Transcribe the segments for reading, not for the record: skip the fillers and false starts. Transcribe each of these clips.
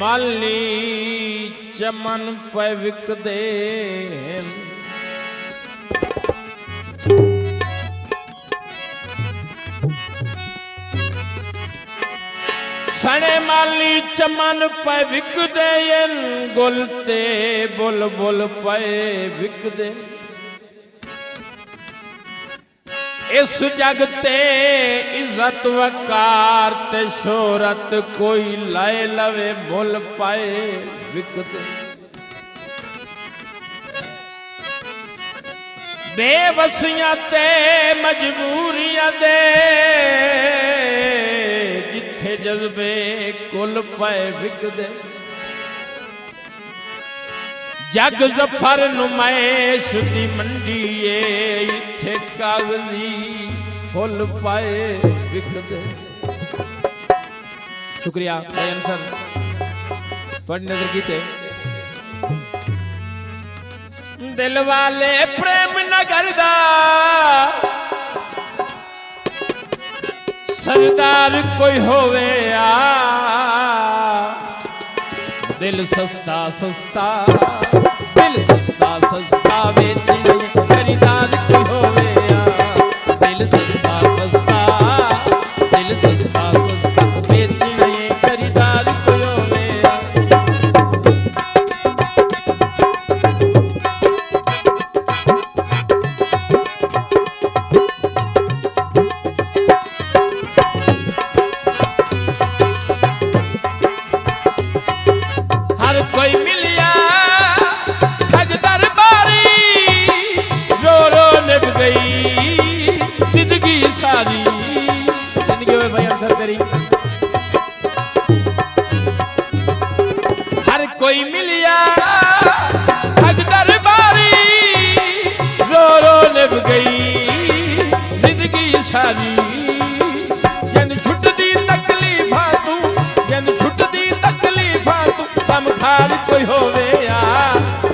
माली चमन पे विकदे सने माली चमन पे विकदे गुलते बुल बुल पे विकदे इस जगते इज्जत वकार ते शोहरत कोई लाए लवे मुल पाए विकदे बेबसियां ते मजबूरियां दे जिथे जज्बे कुल पाए विकदे जग जफर नुमाइश दी मंडी इथे कागजी फुल पाए विकदे। शुक्रिया भाई सर थोड़ी नजर कीते दिल वाले प्रेम नगर दा सरदार कोई होवे आ दिल सस्ता सस्ता दिल सस्ता सस्ता बेच खरीदार कोई होवे आ दिल सस्ता सस्ता दिल सस्ता सस्ता बेच खरीदार कोई होवे आ। हर कोई मिलिया ठग दरबारी रो रो निभ गई जिंदगी सारी जिंदगी में भाई अवसर करी हर कोई मिलिया ठग दरबारी रो रो निभ गई जिंदगी सारी जन छुटदी तकलीफा तू जन छुटदी तकलीफा तू कम खार कोई होवे आ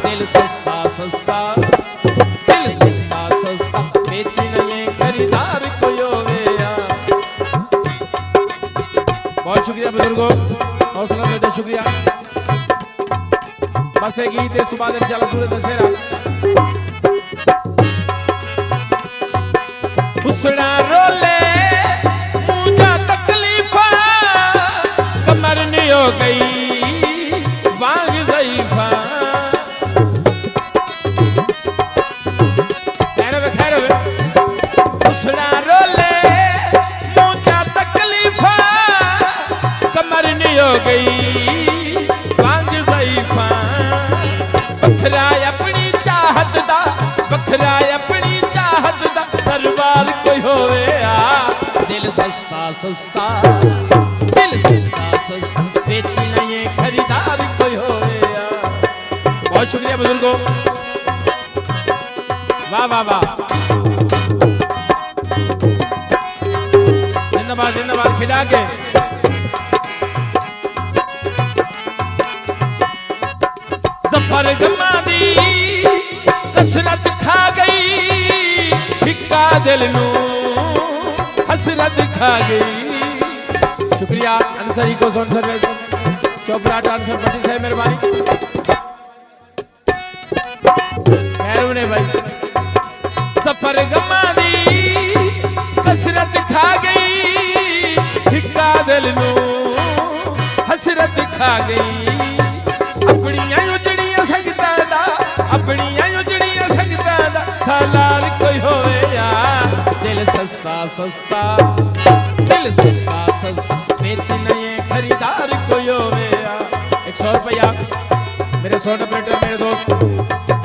दिल सस्ता सस्ता दिल सस्ता सस्ता बेच खरीदार कोई होवे आ। बहुत शुक्रिया बुजुर्गों हौसला देते शुक्रिया बस एक गीत इस बाद चला पूरे दशहरा हुसना रोले मुझा तकलीफा कमर नहीं हो गई वांग ज़ईफ़ा खैर हुसना रोले मुझा तकलीफा कमर नहीं हो गई वांग ज़ईफ़ा बखरा अपनी चाहत दा बखरा अपनी चाहत दा दरबार कोई होवे आ दिल सस्ता सस्ता दिल सस्ता सस्ता बेच खरीदार कोई होवे आ। बहुत शुक्रिया बुजुर्गों वाह वाह वाह जिंदाबाद जिंदाबाद खिला के जफर गमा दी कसरत खा गई हिक्का दिल नू हसरत खा गई। शुक्रिया अंसरी को सोन सर्विस चोपड़ा ट्रांसफर पट्टी से मेहरबानी खैर ने भाई सफर गमा दी कसरत खा गई हिक्का दिल नू हसरत खा गई अपनियां उजड़ियां सकता दा अपनियां उजड़ियां सकता दा सालार कोई होवे आ दिल सस्ता सस्ता दिल सस्ता सस्ता बेच खरीदार कोई होवे आ। 100 रुपया मेरे सोन ऑपरेटर मेरे दोस्त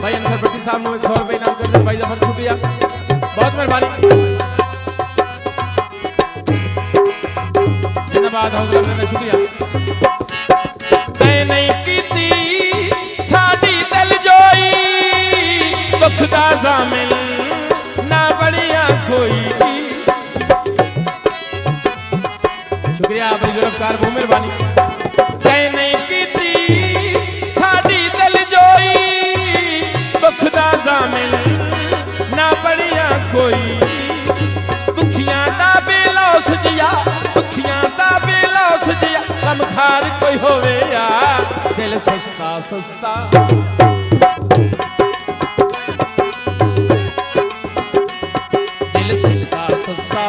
भाई अंसर भट्टी साहब ने 100 रुपये इनाम कर दिया भाई जफर शुक्रिया बहुत मेहरबानी जिंदाबाद हौसला देने शुक्रिया तय नहीं कीती साडी दिल जोई दुख दा ज़ामिन ना बड़िया कोई शुक्रिया बड़ी गिरफ्तार बहुत मेहरबानी तय नहीं कीती साडी दिल जोई दुख दा ज़ामिन ना बड़िया कोई दुखियां दा बेलौस जिया दुखियां दा बेलौस जिया कम खार कोई होवे आ ਦਿਲ ਸਸਤਾ ਸਸਤਾ ਦਿਲ ਸਸਤਾ ਸਸਤਾ